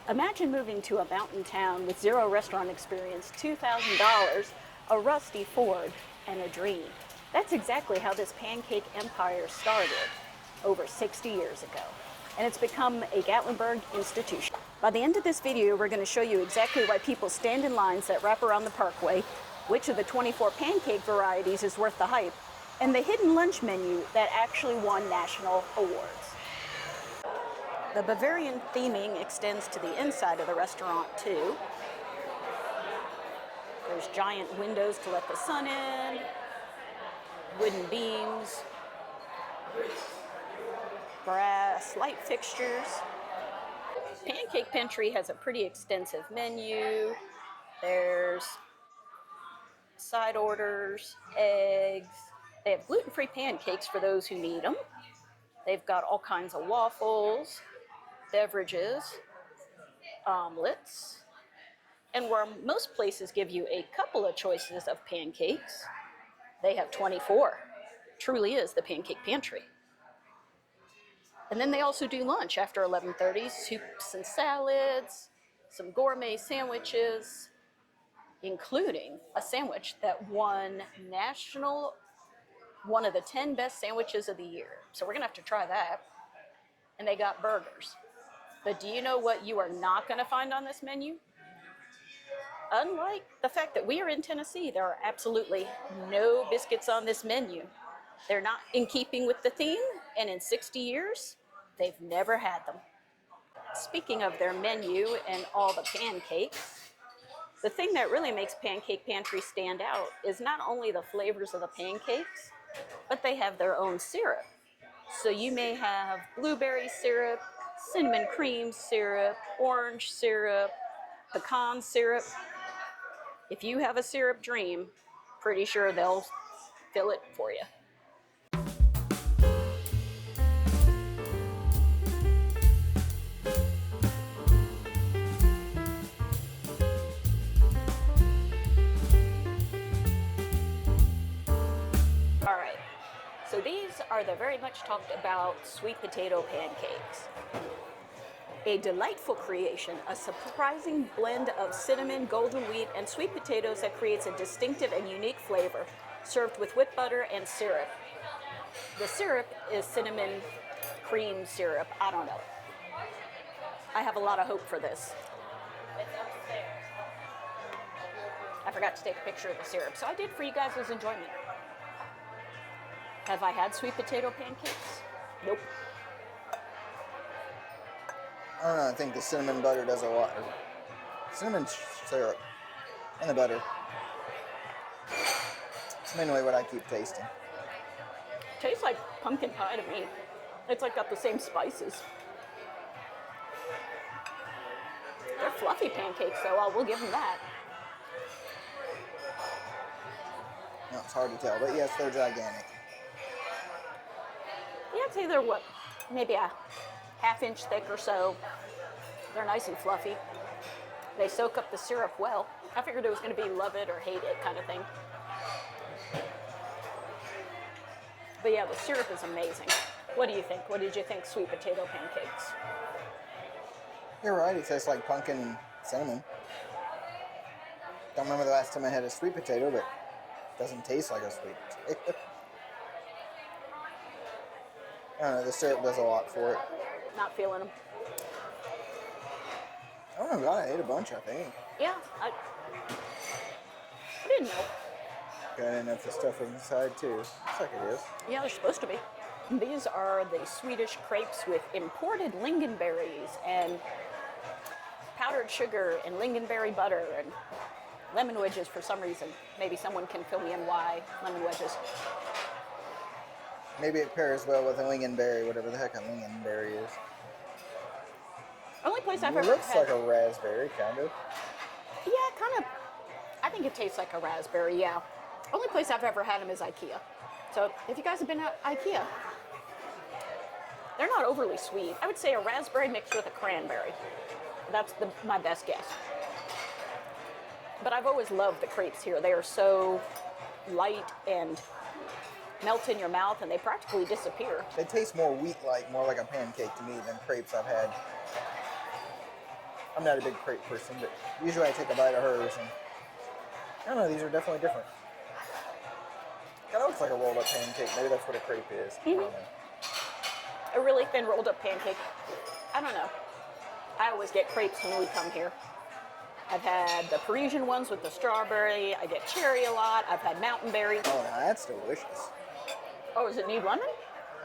Imagine moving to a mountain town with zero restaurant experience, $2,000, a rusty Ford, and a dream. That's exactly how this pancake empire started over 60 years ago. And it's become a Gatlinburg institution. By the end of this video, we're going to show you exactly why people stand in lines that wrap around the parkway, which of the 24 pancake varieties is worth the hype, and the hidden lunch menu that actually won national awards. The Bavarian theming extends to the inside of the restaurant too. There's giant windows to let the sun in, wooden beams, brass light fixtures. Pancake Pantry has a pretty extensive menu. There's side orders, eggs. They have gluten-free pancakes for those who need them. They've got all kinds of waffles, beverages, omelets, and where most places give you a couple of choices of pancakes, they have 24. Truly is the Pancake Pantry. And then they also do lunch after 11:30, soups and salads, some gourmet sandwiches, including a sandwich that won one of the 10 best sandwiches of the year. So we're gonna have to try that. And they got burgers. But do you know what you are not gonna find on this menu? Unlike the fact that we are in Tennessee, there are absolutely no biscuits on this menu. They're not in keeping with the theme, and in 60 years, they've never had them. Speaking of their menu and all the pancakes, the thing that really makes Pancake Pantry stand out is not only the flavors of the pancakes, but they have their own syrup. So you may have blueberry syrup, cinnamon cream syrup, orange syrup, pecan syrup. If you have a syrup dream, pretty sure they'll fill it for you. All right, so these are the very much talked about sweet potato pancakes. A delightful creation, a surprising blend of cinnamon, golden wheat, and sweet potatoes that creates a distinctive and unique flavor, served with whipped butter and syrup. The syrup is cinnamon cream syrup. I don't know. I have a lot of hope for this. I forgot to take a picture of the syrup, so I did for you guys' enjoyment. Have I had sweet potato pancakes? Nope. I don't know, I think the cinnamon butter does a lot. Cinnamon syrup and the butter. It's mainly what I keep tasting. Tastes like pumpkin pie to me. It's like got the same spices. They're fluffy pancakes, though. I will give them that. No, it's hard to tell, but yes, they're gigantic. Yeah, I'd say they're what? Maybe a half-inch thick or so. They're nice and fluffy. They soak up the syrup well. I figured it was going to be love it or hate it kind of thing. But yeah, the syrup is amazing. What do you think? What did you think, sweet potato pancakes? You're right, it tastes like pumpkin and cinnamon. Don't remember the last time I had a sweet potato, but it doesn't taste like a sweet potato. I don't know, the syrup does a lot for it. Not feeling them. Oh my god, I ate a bunch, I think. Yeah, I didn't know. Got enough of stuff inside too. Looks like it is. Yeah, they're supposed to be. These are the Swedish crepes with imported lingonberries and powdered sugar and lingonberry butter and lemon wedges for some reason. Maybe someone can fill me in why lemon wedges. Maybe it pairs well with a lingonberry, whatever the heck a lingonberry is. Only place I've ever It looks had. like a raspberry, kind of. Yeah, kind of. I think it tastes like a raspberry, yeah. Only place I've ever had them is IKEA. So if you guys have been at IKEA, they're not overly sweet. I would say a raspberry mixed with a cranberry. That's my best guess. But I've always loved the crepes here. They are so light and melt in your mouth, and they practically disappear. They taste more wheat-like, more like a pancake to me than crepes I've had. I'm not a big crepe person, but usually I take a bite of hers, and I don't know, these are definitely different. Kind of looks like a rolled up pancake. Maybe that's what a crepe is. I don't know. A really thin rolled up pancake. I don't know. I always get crepes when we come here. I've had the Parisian ones with the strawberry. I get cherry a lot. I've had mountain berry. Oh, now that's delicious. Oh, does it need lemon?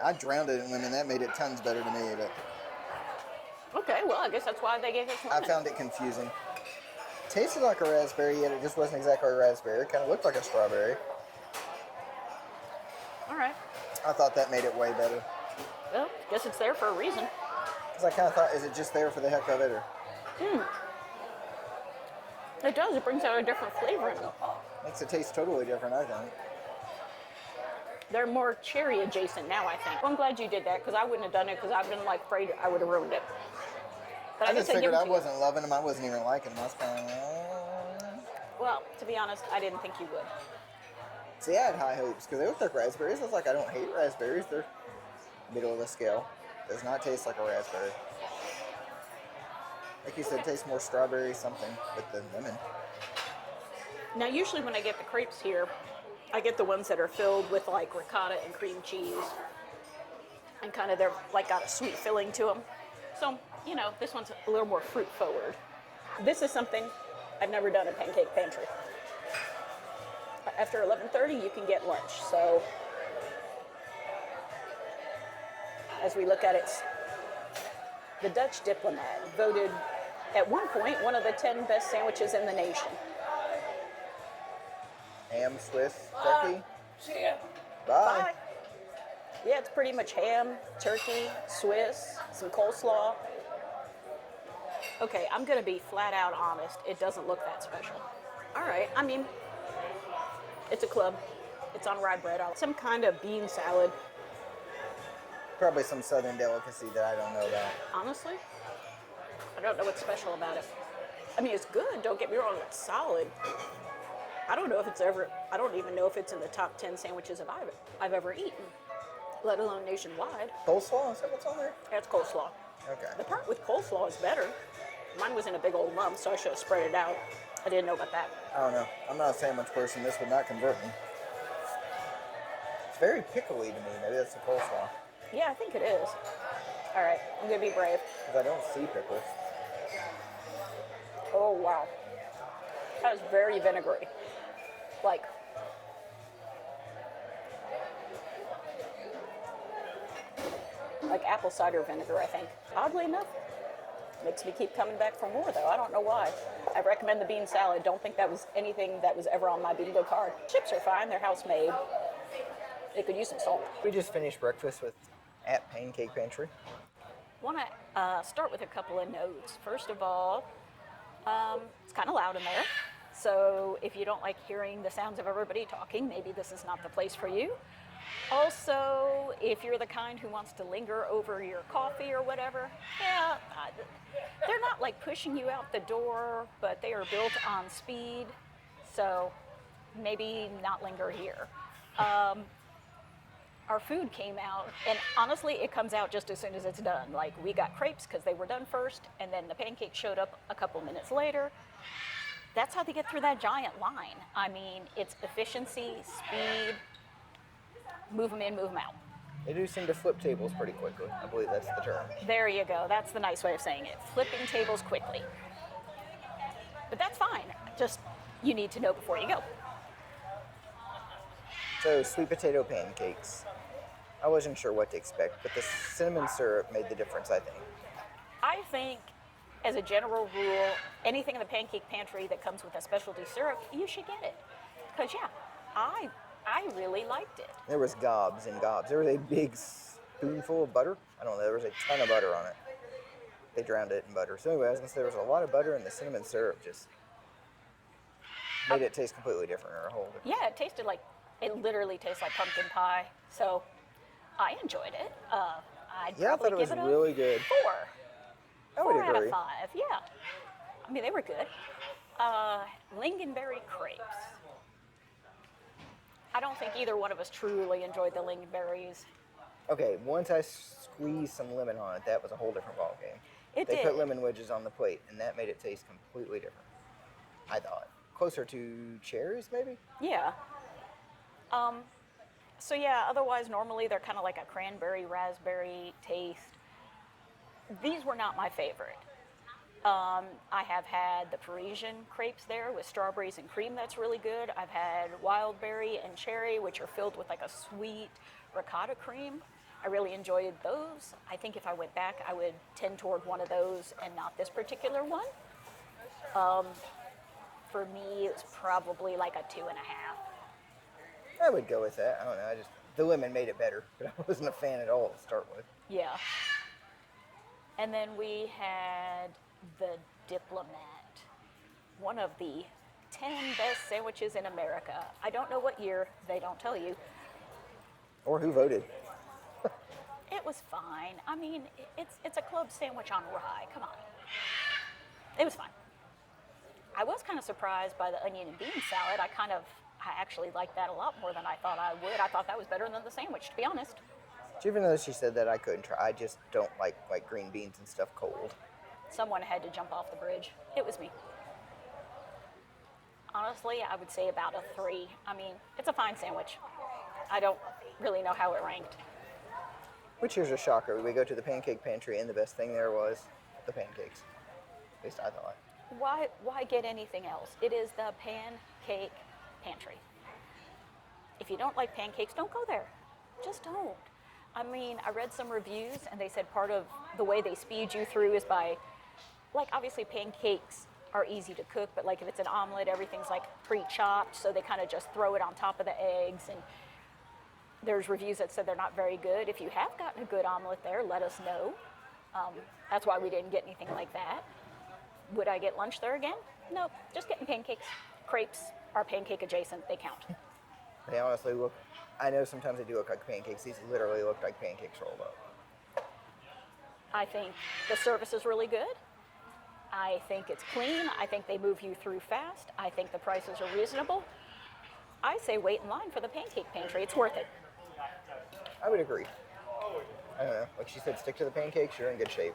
I drowned it in lemon. That made it tons better to me, but Okay, well, I guess that's why they gave us I lemon. found it confusing. Tasted like a raspberry, yet it just wasn't exactly a raspberry. It kind of looked like a strawberry. All right. I thought that made it way better. Well, guess it's there for a reason. Because I kind of thought, is it just there for the heck of it? Or It does. It brings out a different flavor in them. makes it taste totally different, I think. They're more cherry adjacent now, I think. Well, I'm glad you did that because I wouldn't have done it because I've been like afraid I would have ruined it. But I guess just I'd give figured it I to you. wasn't loving them. I wasn't even liking them. I was kind of, Well, to be honest, I didn't think you would. See, I had high hopes because they look like raspberries. I was like, I don't hate raspberries. They're middle of the scale. Does not taste like a raspberry. Like you said, it tastes more strawberry something with the lemon. Now, usually when I get the crepes here, I get the ones that are filled with like ricotta and cream cheese, and kind of they're like got a sweet filling to them. So, you know, this one's a little more fruit forward. This is something I've never done at Pancake Pantry. After 11:30, you can get lunch. So, as we look at it, the Dutch Diplomat voted at one point one of the 10 best sandwiches in the nation. Ham, Swiss, turkey. See ya. Bye. Bye. Yeah, it's pretty much ham, turkey, Swiss, some coleslaw. Okay, I'm gonna be flat out honest. It doesn't look that special. All right, I mean, it's a club. It's on rye bread. Some kind of bean salad. Probably some southern delicacy that I don't know about. Honestly, I don't know what's special about it. I mean, it's good. Don't get me wrong. It's solid. I don't know if it's ever. I don't even know if it's in the top 10 sandwiches I've ever eaten, let alone nationwide. Coleslaw? Is that what's on there? That's coleslaw. Okay. The part with coleslaw is better. Mine was in a big old lump, so I should have spread it out. I didn't know about that. I don't know. I'm not a sandwich person. This would not convert me. It's very pickly to me. Maybe that's the coleslaw. Yeah, I think it is. All right, I'm gonna be brave. Because I don't see pickles. Oh wow, that was very vinegary. Like apple cider vinegar, I think. Oddly enough, makes me keep coming back for more though. I don't know why. I recommend the bean salad. Don't think that was anything that was ever on my bingo card. Chips are fine. They're house made. They could use some salt. We just finished breakfast at Pancake Pantry. Want to start with a couple of notes. First of all, it's kind of loud in there. So if you don't like hearing the sounds of everybody talking, maybe this is not the place for you. Also, if you're the kind who wants to linger over your coffee or whatever, yeah, they're not like pushing you out the door, but they are built on speed. So maybe not linger here. Our food came out, and honestly, it comes out just as soon as it's done. Like, we got crepes because they were done first, and then the pancakes showed up a couple minutes later. That's how they get through that giant line. I mean, it's efficiency, speed, move them in, move them out. They do seem to flip tables pretty quickly. I believe that's the term. There you go. That's the nice way of saying it. Flipping tables quickly. But that's fine. Just, you need to know before you go. So, sweet potato pancakes. I wasn't sure what to expect, but the cinnamon syrup made the difference, I think. I think, as a general rule, anything in the Pancake Pantry that comes with a specialty syrup, you should get it. Because, yeah, I really liked it. There was gobs and gobs. There was a big spoonful of butter. I don't know, there was a ton of butter on it. They drowned it in butter. So anyway, I was going to say there was a lot of butter, and the cinnamon syrup just made it taste completely different, or a whole different. Yeah, it literally tastes like pumpkin pie. So I enjoyed it. I'd Yeah, I probably thought it was give it really good. 4. I would 4 out agree. of 5, yeah. I mean, they were good. Lingonberry crepes. I don't think either one of us truly enjoyed the lingonberries. Okay, once I squeezed some lemon on it, that was a whole different ballgame. It They did. put lemon wedges on the plate, and that made it taste completely different. I thought. Closer to cherries, maybe? Yeah. So yeah, otherwise normally they're kind of like a cranberry raspberry taste. These were not my favorite. I have had the Parisian crepes there with strawberries and cream. That's really good. I've had wild berry and cherry, which are filled with like a sweet ricotta cream. I really enjoyed those. I think if I went back, I would tend toward one of those and not this particular one. For me, it's probably like a 2.5. I would go with that. I don't know. The lemon made it better, but I wasn't a fan at all to start with. Yeah. And then we had the Diplomat, one of the 10 best sandwiches in America. I don't know what year, they don't tell you. Or who voted. It was fine. I mean, it's a club sandwich on rye. Come on. It was fine. I was kind of surprised by the onion and bean salad. I actually liked that a lot more than I thought I would. I thought that was better than the sandwich, to be honest. Even though she said that I couldn't try, I just don't like green beans and stuff cold. Someone had to jump off the bridge. It was me. Honestly, I would say about a 3. I mean, it's a fine sandwich. I don't really know how it ranked. Which here's a shocker. We go to the Pancake Pantry, and the best thing there was the pancakes. At least I thought. Why get anything else? It is the Pancake Pantry. If you don't like pancakes, don't go there. Just don't. I mean, I read some reviews, and they said part of the way they speed you through is by, like, obviously pancakes are easy to cook, but like if it's an omelet, everything's like pre-chopped, so they kind of just throw it on top of the eggs. And there's reviews that said they're not very good. If you have gotten a good omelet there, let us know. That's why we didn't get anything like that. Would I get lunch there again? Nope, just getting pancakes. Crepes are pancake adjacent, they count. They honestly look, I know sometimes they do look like pancakes. These literally look like pancakes rolled up. I think the service is really good. I think it's clean. I think they move you through fast. I think the prices are reasonable. I say wait in line for the Pancake Pantry. It's worth it. I would agree. I don't know. Like she said, stick to the pancakes, you're in good shape.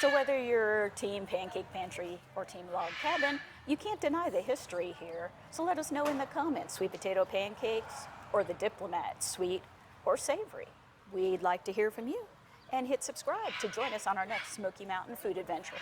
So whether you're Team Pancake Pantry or Team Log Cabin, you can't deny the history here. So let us know in the comments, sweet potato pancakes or the Diplomat, sweet or savory. We'd like to hear from you. And hit subscribe to join us on our next Smoky Mountain food adventure.